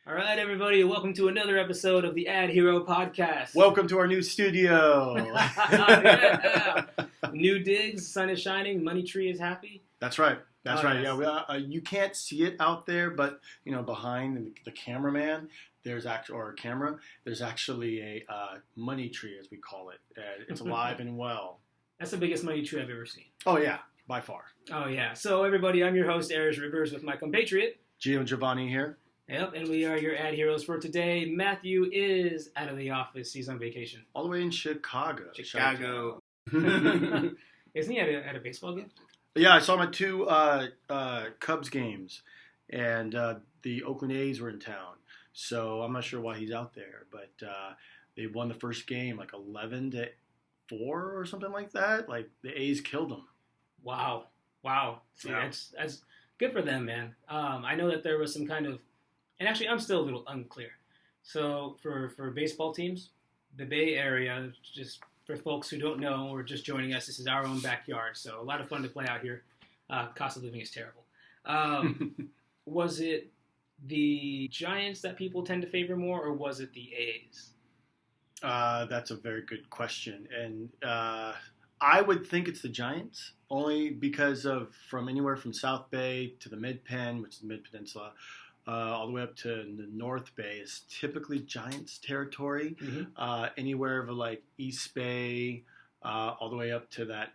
All right, everybody, welcome to another episode of the AdHero podcast. Welcome to our new studio. Yeah. New digs, sun is shining, money tree is happy. That's right. That's right. Yes. Yeah, you can't see it out there, but behind the cameraman, there's actually a money tree, as we call it. It's alive and well. That's the biggest money tree I've ever seen. Oh yeah, by far. Oh yeah. So everybody, I'm your host, Aries Rivers, with my compatriot Gio and Giovanni here. Yep, and we are your ad heroes for today. Matthew is out of the office. He's on vacation. All the way in Chicago. Isn't he at a baseball game? Yeah, I saw him at two Cubs games, and the Oakland A's were in town. So I'm not sure why he's out there, but they won the first game like 11-4 or something like that. Like the A's killed them. Wow. See, Yeah. that's good for them, man. I know that there was some kind of, and actually I'm still a little unclear. So for baseball teams, the Bay Area, just for folks who don't know or just joining us, this is our own backyard. So a lot of fun to play out here. Cost of living is terrible. Was it the Giants that people tend to favor more, or was it the A's? That's a very good question, and I would think it's the Giants, only because of from anywhere from South Bay to the Mid-Pen, which is the Mid-Peninsula, all the way up to the North Bay is typically Giants territory. Mm-hmm. Anywhere of like East Bay, all the way up to that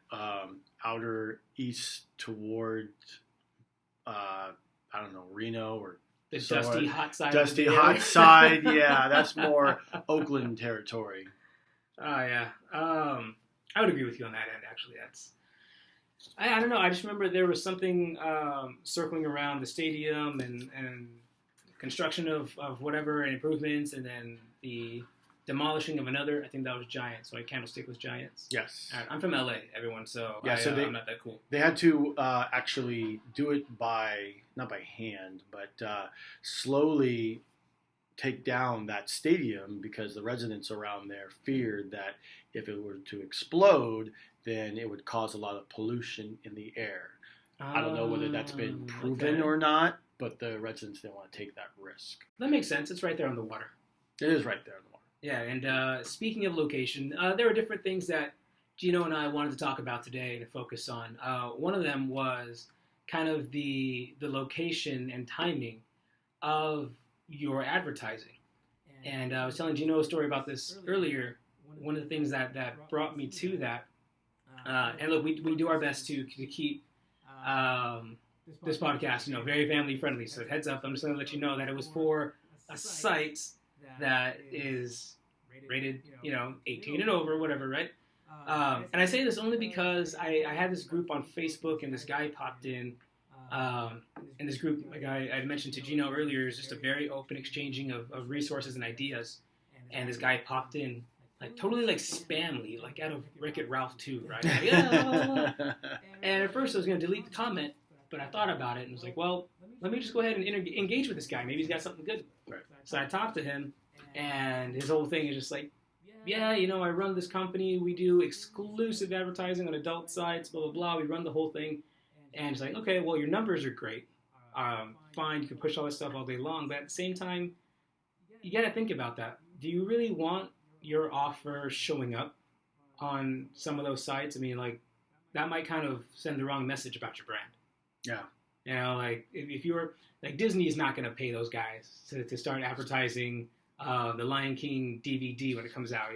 outer east toward, I don't know, Reno or The dusty hot side. Dusty hot side, yeah, that's more Oakland territory. Oh yeah, I would agree with you on that end. Actually, I don't know. I just remember there was something circling around the stadium and construction of whatever and improvements, and then the demolishing of another. I think that was Giants. So Candlestick was Giants. Yes. I'm from LA, everyone. So yeah, I'm not that cool. They had to actually do it not by hand, but slowly take down that stadium because the residents around there feared that if it were to explode, then it would cause a lot of pollution in the air. I don't know whether that's been proven or not, but the residents didn't want to take that risk. That makes sense. It's right there on the water. It is right there on the water. Yeah, and speaking of location, there are different things that Gino and I wanted to talk about today to focus on. One of them was kind of the location and timing of your advertising. And I was telling Gino a story about this earlier. One of the things that brought me to that, and look, we do our best to keep this podcast, very family friendly. So heads up, I'm just going to let you know that it was for a site that is rated, 18 and over, whatever, right? And I say this only because I had this group on Facebook, and this guy popped in. And this group, like I mentioned to Gino earlier, is just a very open exchanging of resources and ideas. And this guy popped in, like totally like spamly, like out of Wreck-It Ralph 2, right? Like, yeah, blah, blah, blah. And at first I was going to delete the comment, but I thought about it and was like, well, let me just go ahead and engage with this guy. Maybe he's got something good. Right. So I talked to him, and his whole thing is just like, yeah, I run this company. We do exclusive advertising on adult sites, blah, blah, blah. We run the whole thing. And it's like, okay, well, your numbers are great. Fine, you can push all this stuff all day long. But at the same time, you got to think about that. Do you really want your offer showing up on some of those sites? I mean, like, that might kind of send the wrong message about your brand. Yeah. Like, if you're, like, Disney is not going to pay those guys to start advertising the Lion King DVD when it comes out,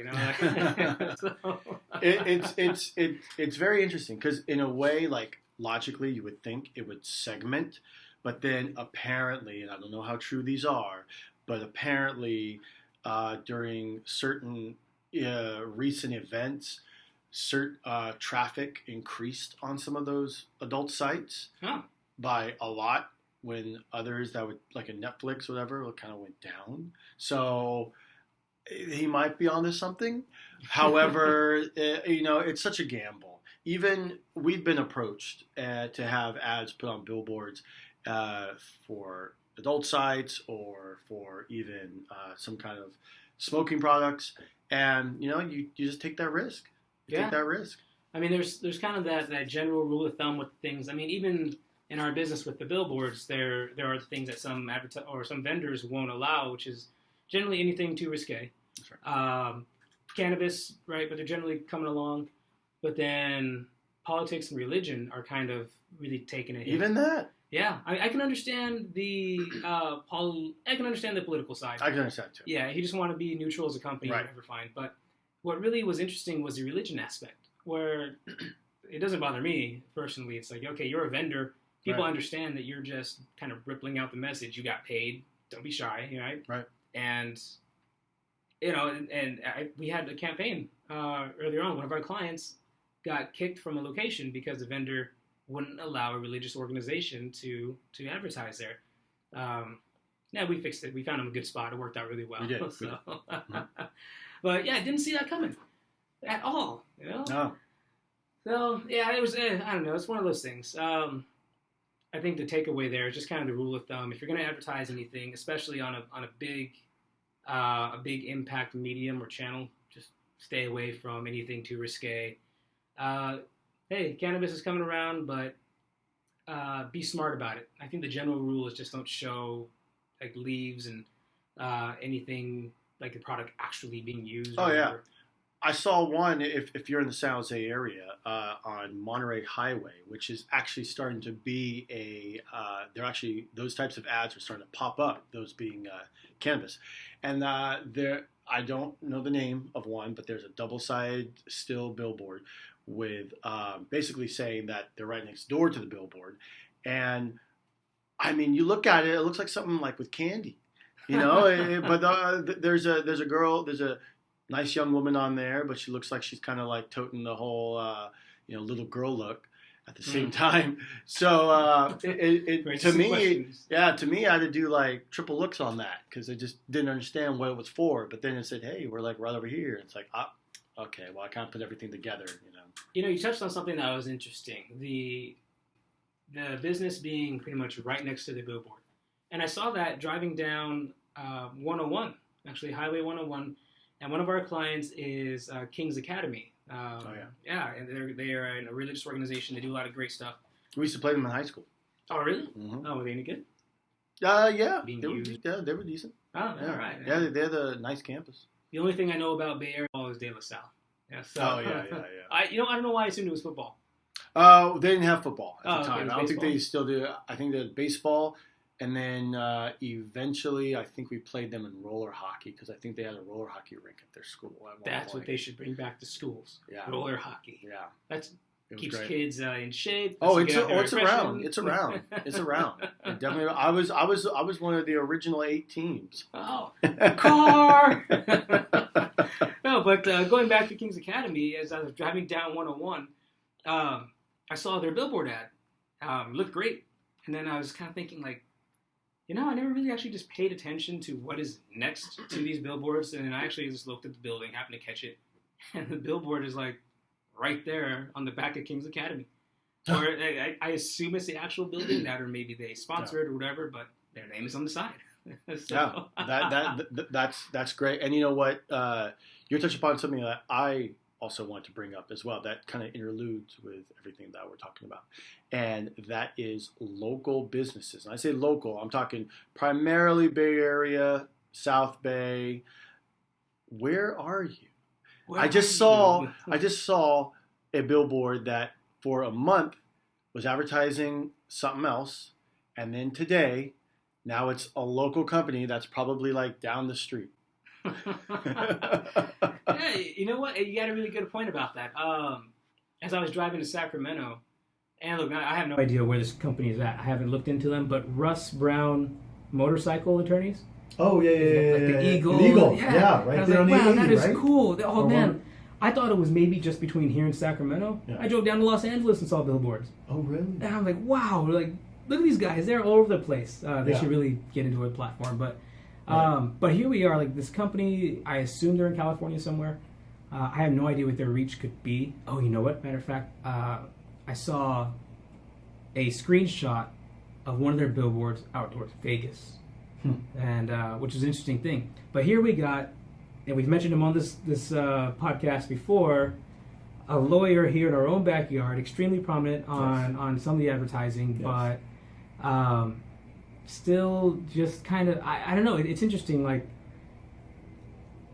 So. It's very interesting because in a way, like, logically, you would think it would segment, but then apparently, and I don't know how true these are, but apparently during certain recent events, traffic increased on some of those adult sites by a lot, when others that would, like a Netflix or whatever, kind of went down. So he might be onto something. However, it's such a gamble. Even we've been approached to have ads put on billboards for adult sites or for even some kind of smoking products, and you just take that risk. Take that risk. I mean, there's kind of that general rule of thumb with things. I mean, even in our business with the billboards, there are things that some some vendors won't allow, which is generally anything too risque. That's right. Cannabis, right? But they're generally coming along. But then politics and religion are kind of really taking a hit. Even that. Yeah, I can understand the I can understand the political side. I can understand too. Yeah, he just want to be neutral as a company, Right. whatever, fine. But what really was interesting was the religion aspect, where it doesn't bother me personally. It's like, okay, you're a vendor. People Right. understand that you're just kind of rippling out the message. You got paid. Don't be shy, right? Right. And we had a campaign earlier on. One of our clients got kicked from a location because the vendor wouldn't allow a religious organization to advertise there. Yeah, we fixed it. We found him a good spot. It worked out really well. We did. So, but yeah, I didn't see that coming at all. You know. No. So yeah, it was. I don't know. It's one of those things. I think the takeaway there is just kind of the rule of thumb. If you're going to advertise anything, especially on a big impact medium or channel, just stay away from anything too risque. Hey, cannabis is coming around, but be smart about it. I think the general rule is just don't show like leaves and anything like the product actually being used. Oh, yeah. I saw one, if you're in the San Jose area, on Monterey Highway, which is actually starting to be those types of ads are starting to pop up, those being cannabis. And I don't know the name of one, but there's a double-sided still billboard with basically saying that they're right next door to the billboard. And, I mean, you look at it, it looks like something like with candy, you know? But there's a nice young woman on there, but she looks like she's kind of like toting the whole, little girl look at the same time. So to me, I had to do like triple looks on that because I just didn't understand what it was for. But then it said, hey, we're like right over here. It's like, okay, well, I can't put everything together, you know. You touched on something that was interesting. The business being pretty much right next to the billboard. And I saw that driving down 101, actually Highway 101. And one of our clients is King's Academy. Yeah, and they are a religious organization. They do a lot of great stuff. We used to play them in high school. Oh, really? Mm-hmm. Oh, were they any good? Yeah. They were decent. Oh, yeah. All right. Yeah, they're the nice campus. The only thing I know about Bay Area is De La Salle. Yeah, so, yeah. I don't know why I assumed it was football. They didn't have football at the time. Okay, I don't think they still do. I think they had baseball. And then eventually, I think we played them in roller hockey because I think they had a roller hockey rink at their school. That's what they should bring back to schools. Yeah, roller hocky. Yeah, that keeps great. Kids in shape. It's around. It's around. And definitely, I was one of the original 8 teams. Oh, car. No, but going back to King's Academy, as I was driving down 101, I saw their billboard ad. Looked great, and then I was kind of thinking like, I never really actually just paid attention to what is next to these billboards, and then I actually just looked at the building, happened to catch it, and the billboard is like right there on the back of King's Academy. Or I assume it's the actual building that, or maybe they sponsor it or whatever, but their name is on the side. So. Yeah, that's great. And you know what? You're touching upon something that I also want to bring up as well. That kind of interludes with everything that we're talking about. And that is local businesses. And I say local, I'm talking primarily Bay Area, South Bay. Where are you? I just saw a billboard that for a month was advertising something else. And then today, now it's a local company that's probably like down the street. Hey, you know what? You got a really good point about that. As I was driving to Sacramento, and look, I have no idea where this company is at. I haven't looked into them, but Russ Brown Motorcycle Attorneys. Oh, yeah. Like the Eagle. The Eagle, yeah, right there on the 80, that is right? cool. Oh, man. I thought it was maybe just between here and Sacramento. Yeah. I drove down to Los Angeles and saw billboards. Oh, really? And I'm like, wow. Like, look at these guys. They're all over the place. They should really get into a platform. But here we are, like this company, I assume they're in California somewhere. I have no idea what their reach could be. Oh, you know what? Matter of fact, I saw a screenshot of one of their billboards outdoors, Vegas, and which is an interesting thing. But here we got, and we've mentioned him on this podcast before, a lawyer here in our own backyard, extremely prominent on some of the advertising, Yes. but still just kind of, I don't know, it's interesting. Like,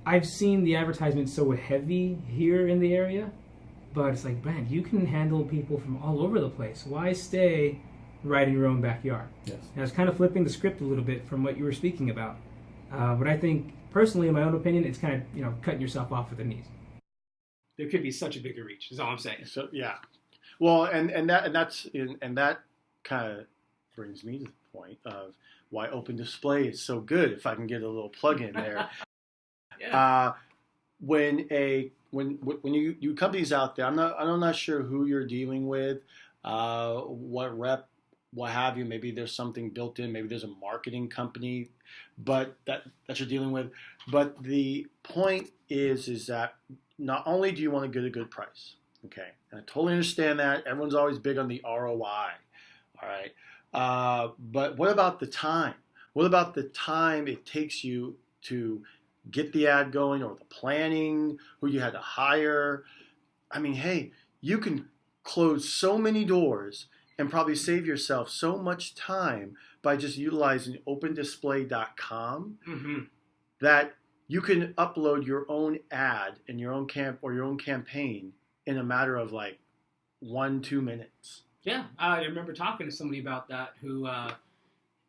I've seen the advertisement so heavy here in the area, but it's like, man, you can handle people from all over the place. Why stay right in your own backyard? Yes. And I was kind of flipping the script a little bit from what you were speaking about. But I think, personally, in my own opinion, it's kind of, cutting yourself off at the knees. There could be such a bigger reach, is all I'm saying. So yeah, well, and that kind of brings me to the point of why Open Display is so good. If I can get a little plug in there, Yeah. When you companies out there, I'm not sure who you're dealing with, what rep, what have you. Maybe there's something built in. Maybe there's a marketing company, but that you're dealing with. But the point is that not only do you want to get a good price, okay, and I totally understand that. Everyone's always big on the ROI, all right. But what about the time? What about the time it takes you to get the ad going, or the planning, who you had to hire? I mean, hey, you can close so many doors and probably save yourself so much time by just utilizing opendisplay.com Mm-hmm. that you can upload your own ad and your own campaign in a matter of like 1-2 minutes. Yeah, I remember talking to somebody about that who,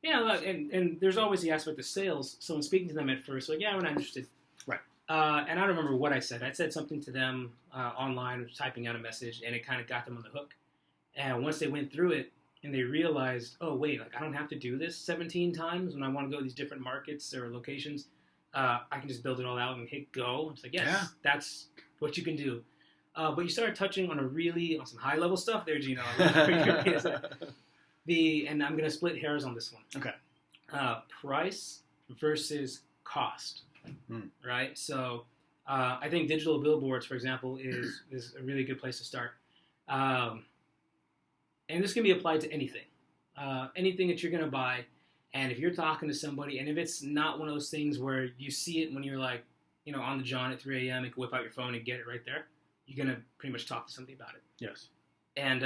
and there's always the aspect of sales. So in speaking to them at first, like, yeah, we're not interested. Right. And I don't remember what I said. I said something to them online, was typing out a message, and it kind of got them on the hook. And once they went through it and they realized, oh, wait, like I don't have to do this 17 times when I want to go to these different markets or locations. I can just build it all out and hit go. It's like, yes, That's what you can do. But you started touching on on some high level stuff there, Gino. And I'm going to split hairs on this one. Okay. Price versus cost, right? So I think digital billboards, for example, is a really good place to start. And this can be applied to anything. Anything that you're going to buy. And if you're talking to somebody, and if it's not one of those things where you see it when you're like, on the John at 3 a.m. and can whip out your phone and get it right there, you're going to pretty much talk to somebody about it. Yes. And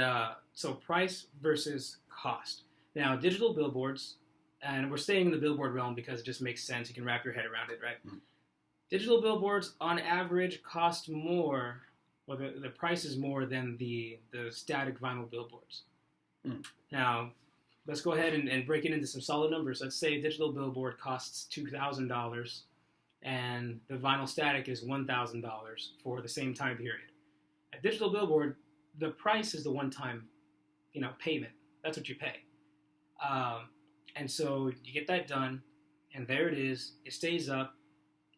so price versus cost. Now, digital billboards, and we're staying in the billboard realm because it just makes sense. You can wrap your head around it, right? Mm-hmm. Digital billboards, on average, cost more, well, the price is more than the static vinyl billboards. Mm. Now, let's go ahead and break it into some solid numbers. Let's say a digital billboard costs $2,000 and the vinyl static is $1,000 for the same time period. A digital billboard, the price is the one-time, payment. That's what you pay. And so you get that done, and there it is. It stays up,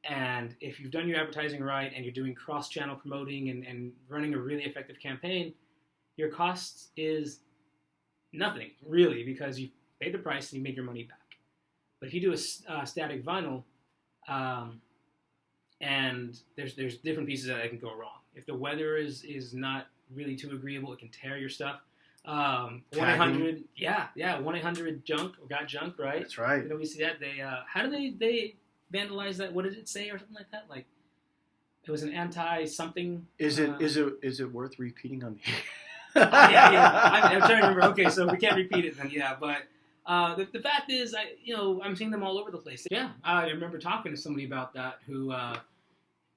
and if you've done your advertising right and you're doing cross-channel promoting and running a really effective campaign, your cost is nothing, really, because you paid the price and you made your money back. But if you do a static vinyl, and there's different pieces that can go wrong. If the weather is not really too agreeable, it can tear your stuff. 1-800, 1-800 junk or got junk, right? That's right. We see that how do they vandalize that? What did it say or something like that? Like it was an anti something. Is it worth repeating on the? I'm trying to remember. Okay, so if we can't repeat it, then yeah. But the fact is, I'm seeing them all over the place. Yeah, I remember talking to somebody about that who,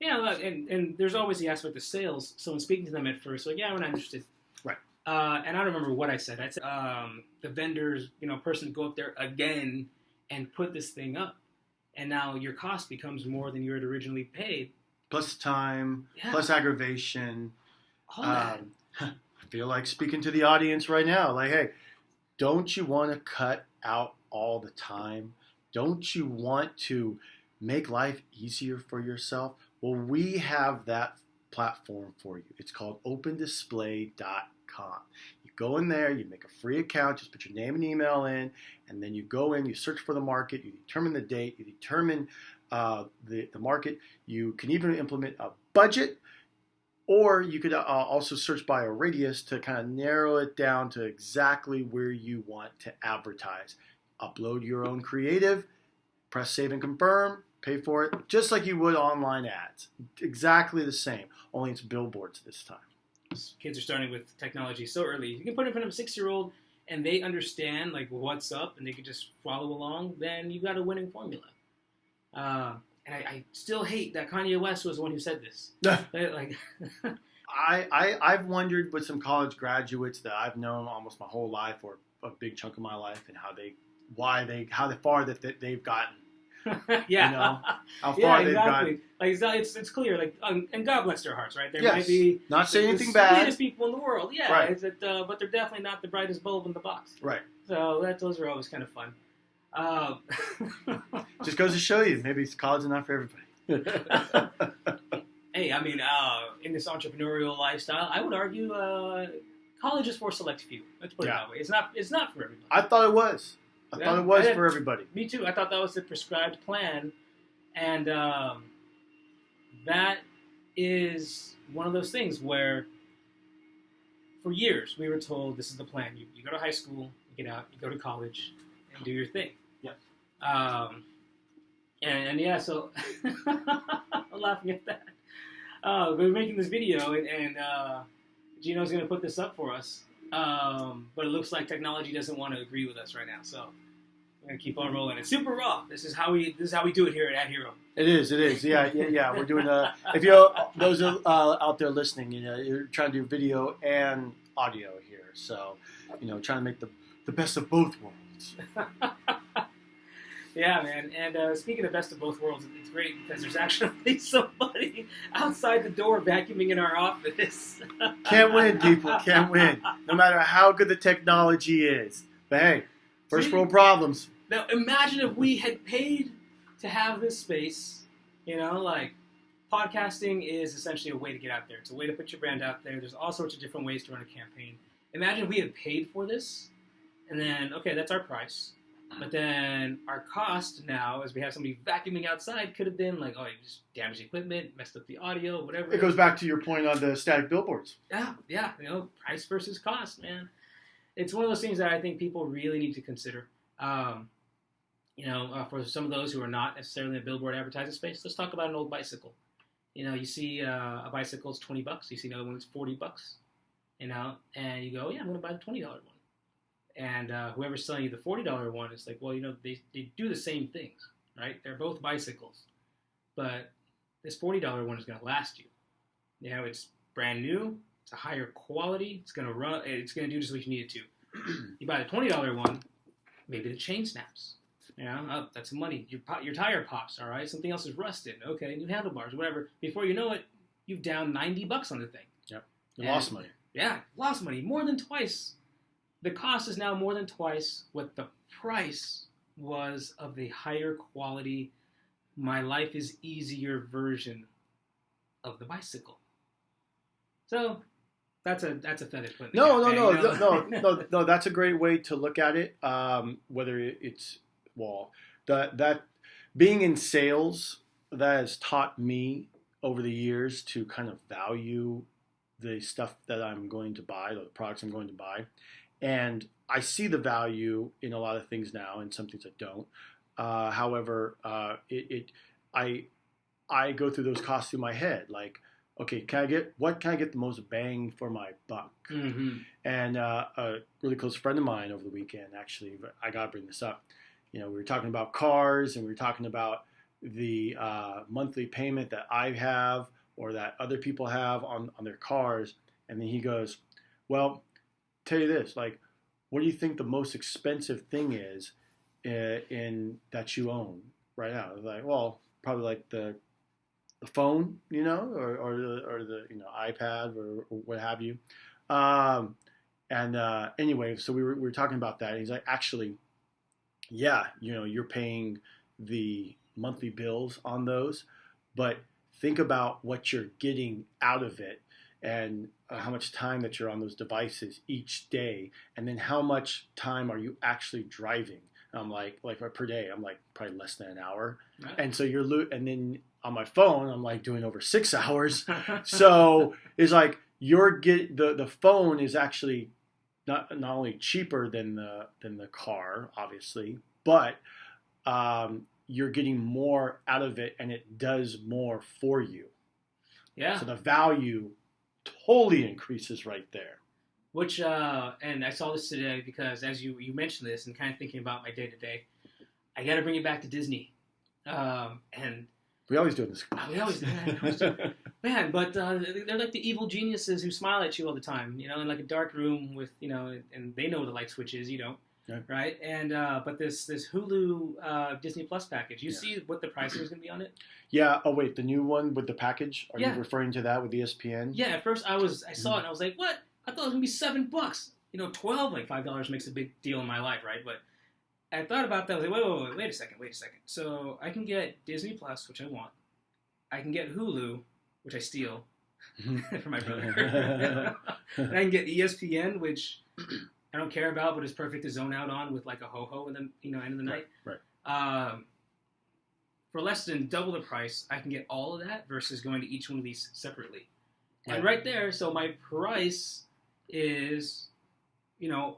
and there's always the aspect of sales. So in speaking to them at first, like, yeah, we're not interested. Right. And I don't remember what I said. I said the vendors, person go up there again and put this thing up, and now your cost becomes more than you had originally paid. Plus time, plus aggravation. All that. I feel like speaking to the audience right now. Like, hey, don't you want to cut out all the time? Don't you want to make life easier for yourself? Well, we have that platform for you. It's called opendisplay.com. You go in there, you make a free account, just put your name and email in, and then you go in, you search for the market, you determine the date, you determine the market. You can even implement a budget, or you could also search by a radius to kind of narrow it down to exactly where you want to advertise. Upload your own creative, press save and confirm, pay for it, just like you would online ads. Exactly the same, only it's billboards this time. kids are starting with technology so early. You can put it in front of a 6-year-old and they understand like what's up and they can just follow along, then you've got a winning formula. And I still hate that Kanye West was the one who said this. Like, I've wondered with some college graduates that I've known almost my whole life, or a big chunk of my life, and how far that they've gotten. Yeah, you know, how far they've gotten. Like it's clear, like, and God bless their hearts, right? There Yes. might be Not saying anything the bad. sweetest people in the world, yeah. Right. But they're definitely not the brightest bulb in the box. Right. So those are always kind of fun. Just goes to show you, maybe college is not for everybody. Hey, I mean, in this entrepreneurial lifestyle, I would argue college is for a select few. Let's put it that way. It's not for everybody. I thought it was. I thought it was for everybody. Me too. I thought that was the prescribed plan, and that is one of those things where, for years, we were told this is the plan. You go to high school, you get out, you go to college, and do your thing. Yes. And yeah, so I'm laughing at that. We're making this video, and Gino's going to put this up for us. But it looks like technology doesn't want to agree with us right now, so we're going to keep on rolling. It's super raw. This is how we do it here at AdHero. It is. Yeah. We're doing if those are out there listening, you're trying to do video and audio here, so trying to make the best of both worlds. Yeah, man. And speaking of best of both worlds, it's great because there's actually somebody outside the door vacuuming in our office. Can't win, people. Can't win. No matter how good the technology is. But hey, first world problems. Now, imagine if we had paid to have this space. Like, podcasting is essentially a way to get out there. It's a way to put your brand out there. There's all sorts of different ways to run a campaign. Imagine if we had paid for this, and then, okay, that's our price. But then our cost now, as we have somebody vacuuming outside, could have been like, oh, you just damaged the equipment, messed up the audio, whatever. It goes back to your point on the static billboards. Yeah. Price versus cost, man. It's one of those things that I think people really need to consider. For some of those who are not necessarily in the billboard advertising space, let's talk about an old bicycle. You see a bicycle is $20. You see another one that's $40. And you go, yeah, I'm going to buy the $20 one. And whoever's selling you the $40 one is like, well, they do the same things, right? They're both bicycles. But this $40 one is going to last you. It's brand new. It's a higher quality. It's going to run. It's going to do just what you need it to. You buy the $20 one, maybe the chain snaps. That's some money. Your tire pops, all right? Something else is rusted. Okay, new handlebars, whatever. Before you know it, you've down $90 on the thing. Yep. You lost money. Yeah, lost money. More than twice. The cost is now more than twice what the price was of the higher quality, my life is easier version of the bicycle. So that's a feather put in the No. That's a great way to look at it. Whether it's that being in sales, that has taught me over the years to kind of value the stuff that I'm going to buy, the products I'm going to buy. And I see the value in a lot of things now, and some things I don't. However, I go through those costs through my head. Like, okay, can I get the most bang for my buck? Mm-hmm. And a really close friend of mine over the weekend, actually, I gotta bring this up. We were talking about cars, and we were talking about the monthly payment that I have or that other people have on their cars, and then he goes, well, tell you this, like, what do you think the most expensive thing is in that you own right now? Like, well, probably like the phone, or the iPad or what have you. Anyway, so we were talking about that. And he's like, actually, yeah, you're paying the monthly bills on those, but think about what you're getting out of it. And how much time that you're on those devices each day, and then how much time are you actually driving? And I'm like per day, I'm like probably less than an hour. Right. And so and then on my phone, I'm like doing over 6 hours. So it's like the phone is actually not only cheaper than the car, obviously, but you're getting more out of it, and it does more for you. Yeah. So the value totally increases right there. Which, and I saw this today because as you mentioned this and kind of thinking about my day to day, I got to bring it back to Disney. And we always do this. We always do. Man, but they're like the evil geniuses who smile at you all the time, you know, in like a dark room with, you know, and they know the light switch is, you don't, right? And but this Hulu Disney Plus package, you see what the pricing is going to be on it? Yeah. Oh wait, the new one with the package? Are you referring to that with ESPN? Yeah. At first, I saw it and I was like, what? I thought it was going to be $7. You know, 12, like $5 makes a big deal in my life, right? But I thought about that. I was like, wait a second. So I can get Disney Plus, which I want. I can get Hulu, which I steal from my brother. And I can get ESPN, which I don't care about, but is perfect to zone out on with like a ho-ho in the end of the night. Right. For less than double the price, I can get all of that versus going to each one of these separately. And right there, so my price is, you know,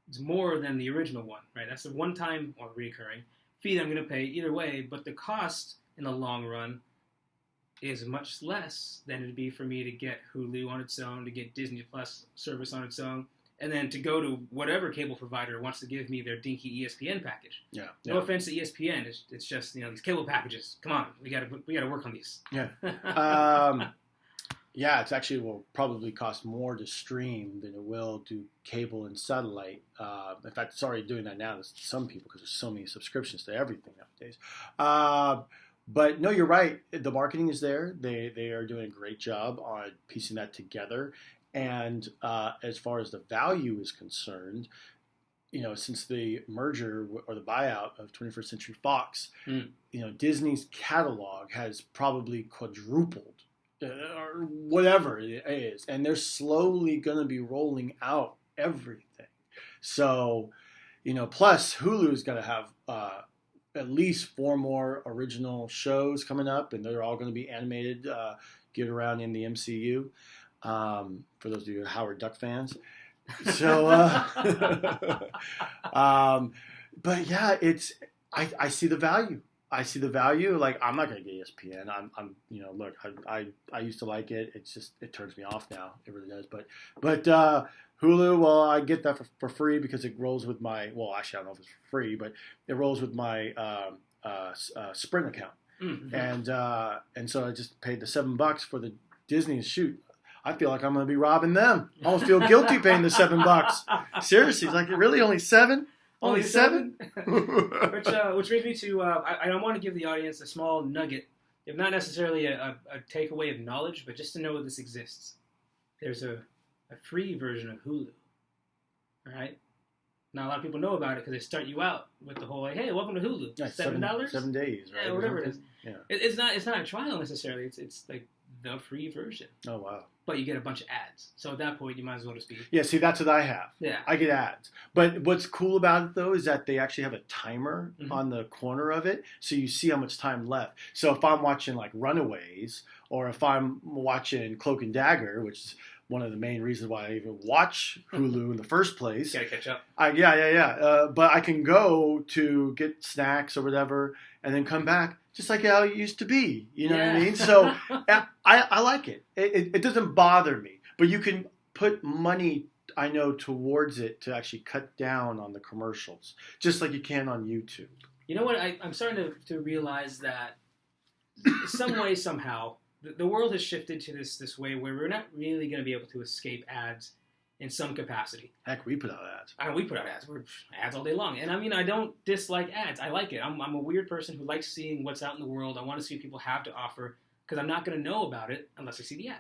it's more than the original one, right? That's the one-time or recurring fee that I'm going to pay either way, but the cost in the long run is much less than it'd be for me to get Hulu on its own, to get Disney Plus service on its own, and then to go to whatever cable provider wants to give me their dinky ESPN package. Yeah. No offense to ESPN, it's just, you know, these cable packages. Come on, we got to work on these. Yeah. Yeah, it's actually will probably cost more to stream than it will to cable and satellite. In fact, it's already doing that now to some people because there's so many subscriptions to everything nowadays. But no, you're right. The marketing is there. They are doing a great job on piecing that together. And as far as the value is concerned, you know, since the merger or the buyout of 21st Century Fox, you know, Disney's catalog has probably quadrupled. Or whatever it is, and they're slowly going to be rolling out everything. So, you know, plus Hulu's got to have at least 4 more original shows coming up, and they're all going to be animated, geared around in the MCU. For those of you Howard Duck fans, so, but yeah, I see the value. I see the value. Like, I'm not going to get ESPN. I'm, you know, look, I used to like it. It's just, it turns me off now. It really does. But Hulu, well, I get that for free because it rolls with my, well, actually, I don't know if it's for free, but it rolls with my Sprint account. Mm-hmm. And so I just paid the $7 for the Disney. Shoot, I feel like I'm going to be robbing them. I almost feel guilty paying the $7. Seriously, it's like, really only 7? Only 7? Which brings me to, I want to give the audience a small nugget, if not necessarily a takeaway of knowledge, but just to know that this exists. There's a free version of Hulu. All right? Now, a lot of people know about it because they start you out with the whole, like, hey, welcome to Hulu. Yeah, $7? 7 days, right? Yeah, whatever it is. Yeah. It's not a trial necessarily. It's like the free version. Oh, wow. But you get a bunch of ads. So at that point, you might as well just be... Yeah, see, that's what I have. Yeah. I get ads. But what's cool about it, though, is that they actually have a timer on the corner of it. So you see how much time left. So if I'm watching, like, Runaways, or if I'm watching Cloak and Dagger, which is one of the main reasons why I even watch Hulu in the first place. You gotta catch up. But I can go to get snacks or whatever and then come back just like how it used to be. You know what I mean? So I like it. It doesn't bother me. But you can put money, I know, towards it to actually cut down on the commercials, just like you can on YouTube. You know what? I'm starting to realize that some way, somehow, the world has shifted to this way where we're not really going to be able to escape ads in some capacity. Heck, we put out ads. We put out ads. We're ads all day long. And I mean, I don't dislike ads. I like it. I'm a weird person who likes seeing what's out in the world. I want to see what people have to offer because I'm not going to know about it unless I see the ad.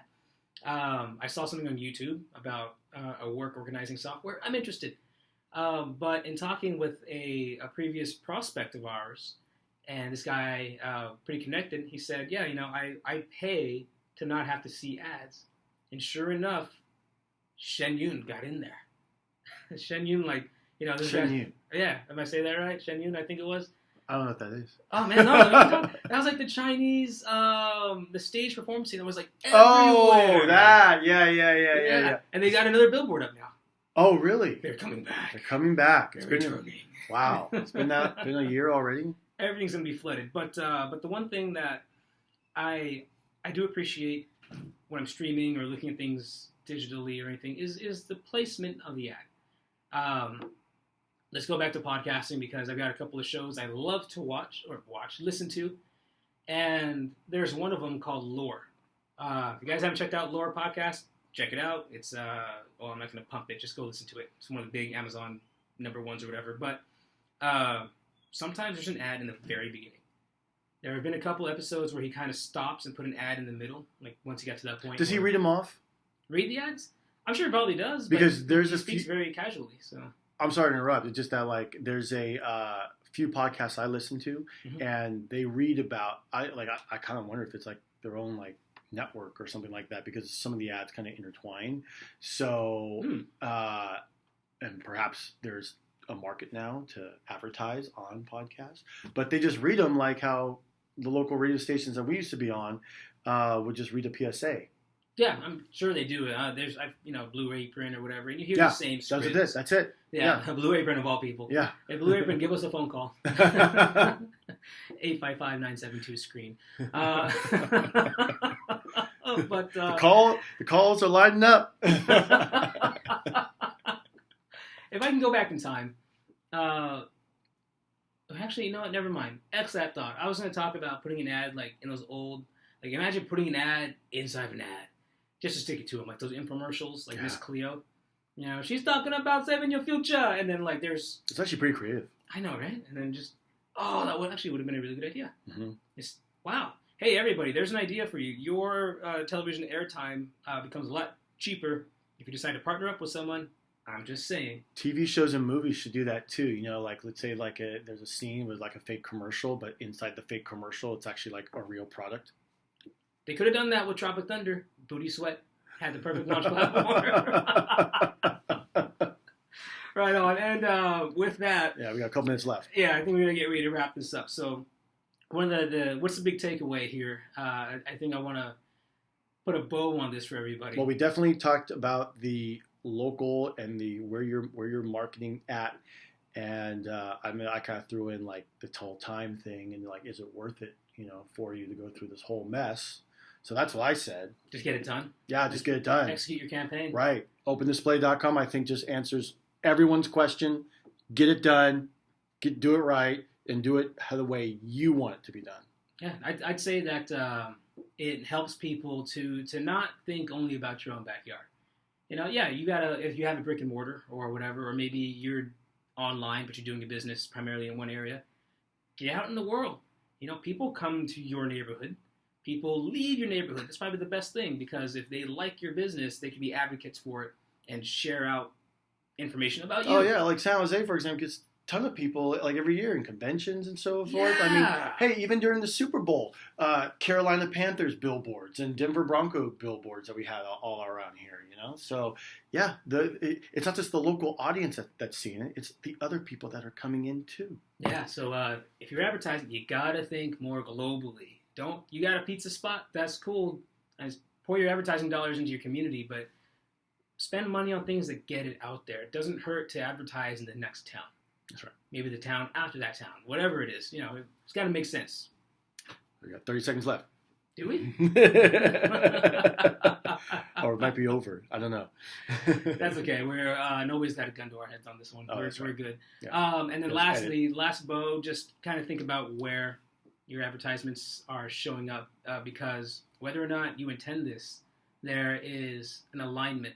I saw something on YouTube about a work organizing software. I'm interested. But in talking with a previous prospect of ours, and this guy, pretty connected, he said, yeah, you know, I pay to not have to see ads. And sure enough, Shen Yun got in there. Shen Yun, like, you know, this Shen guy. Yun. Yeah, am I saying that right? Shen Yun, I think it was. I don't know what that is. Oh, man, no. That was like the Chinese, the stage performance scene that was like everywhere. Oh, that. Yeah. And they got another billboard up now. Oh, really? They're coming back. They're coming back. They're returning. Wow. It's been a year already? Everything's going to be flooded. But the one thing that I do appreciate when I'm streaming or looking at things digitally or anything is the placement of the ad. Let's go back to podcasting because I've got a couple of shows I love to listen to, and there's one of them called Lore. If you guys haven't checked out Lore podcast, check it out. It's I'm not going to pump it. Just go listen to it. It's one of the big Amazon #1s or whatever. But sometimes there's an ad in the very beginning. There have been a couple episodes where he kind of stops and put an ad in the middle, like once he got to that point. Does he read them off? Read the ads? I'm sure he probably does. Because but there's he a speaks few... very casually. So I'm sorry to interrupt. It's just that like there's a few podcasts I listen to, and they read about. I kind of wonder if it's like their own like network or something like that because some of the ads kind of intertwine. So and perhaps there's a market now to advertise on podcasts, but they just read them like how the local radio stations that we used to be on would just read a PSA. Yeah, I'm sure they do. There's Blue Apron or whatever, and you hear the same scripts. That's it. Yeah, Blue Apron of all people. Yeah. Hey, Blue Apron, give us a phone call. 855-972-SCREEN. But the calls are lining up. If I can go back in time, actually, you know what? Never mind. X that thought. I was going to talk about putting an ad like in those old, like imagine putting an ad inside of an ad, just to stick it to them, like those infomercials, like Miss Cleo. You know, she's talking about saving your future, and then like there's. It's actually pretty creative. I know, right? And then just that would have been a really good idea. Mm-hmm. Wow. Hey, everybody, there's an idea for you. Your television airtime becomes a lot cheaper if you decide to partner up with someone. I'm just saying. TV shows and movies should do that too. You know, like let's say like there's a scene with like a fake commercial, but inside the fake commercial, it's actually like a real product. They could have done that with Tropic Thunder. Booty Sweat had the perfect launch platform. Right on. And with that, yeah, we got a couple minutes left. Yeah, I think we're gonna get ready to wrap this up. So, one of what's the big takeaway here? I think I want to put a bow on this for everybody. Well, we definitely talked about the local and the where you're marketing at, and I mean I kind of threw in like the total time thing and like is it worth it, you know, for you to go through this whole mess? So that's what I said. Just get it done. Yeah, just get it done. Execute your campaign. Right. OpenDisplay.com I think just answers everyone's question. Get it done. Do it right and do it the way you want it to be done. Yeah, I'd say that it helps people to not think only about your own backyard. You know, yeah, you gotta, if you have a brick and mortar or whatever, or maybe you're online, but you're doing a business primarily in one area, get out in the world. You know, people come to your neighborhood. People leave your neighborhood. That's probably the best thing because if they like your business, they can be advocates for it and share out information about you. Oh, yeah. Like San Jose, for example, gets a ton of people like every year in conventions and so forth. Yeah. I mean, hey, even during the Super Bowl, Carolina Panthers billboards and Denver Bronco billboards that we had all around here, you know? So, yeah, it's not just the local audience that's seeing it. It's the other people that are coming in, too. Yeah, so if you're advertising, you got to think more globally. You got a pizza spot? That's cool. Pour your advertising dollars into your community, but spend money on things that get it out there. It doesn't hurt to advertise in the next town. That's right. Maybe the town after that town. Whatever it is. You know, it's got to make sense. We got 30 seconds left. Do we? Or it might be over. I don't know. That's okay. Nobody's got a gun to our heads on this one. We're right. good. Yeah. And then lastly, last bow, just kind of think about where your advertisements are showing up because whether or not you intend this, there is an alignment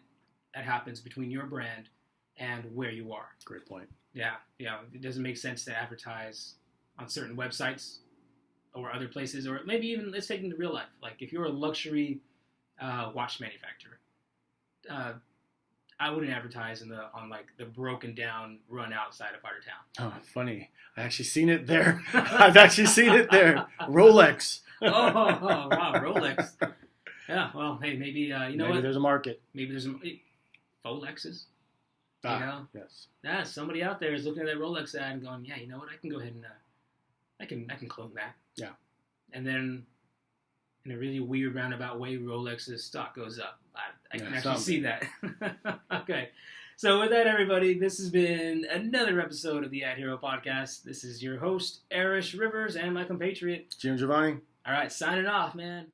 that happens between your brand and where you are. Great point. Yeah. It doesn't make sense to advertise on certain websites or other places, or maybe even let's take it into real life. Like if you're a luxury watch manufacturer, I wouldn't advertise on like the broken down run outside of our town. Oh, funny. I actually seen it there. I've actually seen it there. Rolex. Oh, wow, Rolex. Yeah, well, hey, maybe maybe what? There's a market. Maybe there's Rolexes. Yes. Yeah, somebody out there is looking at that Rolex ad and going, yeah, you know what? I can go ahead and I can clone that. Yeah. And then in a really weird roundabout way, Rolex's stock goes up. I can actually see that. Okay. So with that, everybody, this has been another episode of the AdHero podcast. This is your host, Arish Rivers, and my compatriot, Jim Giovanni. All right, signing off, man.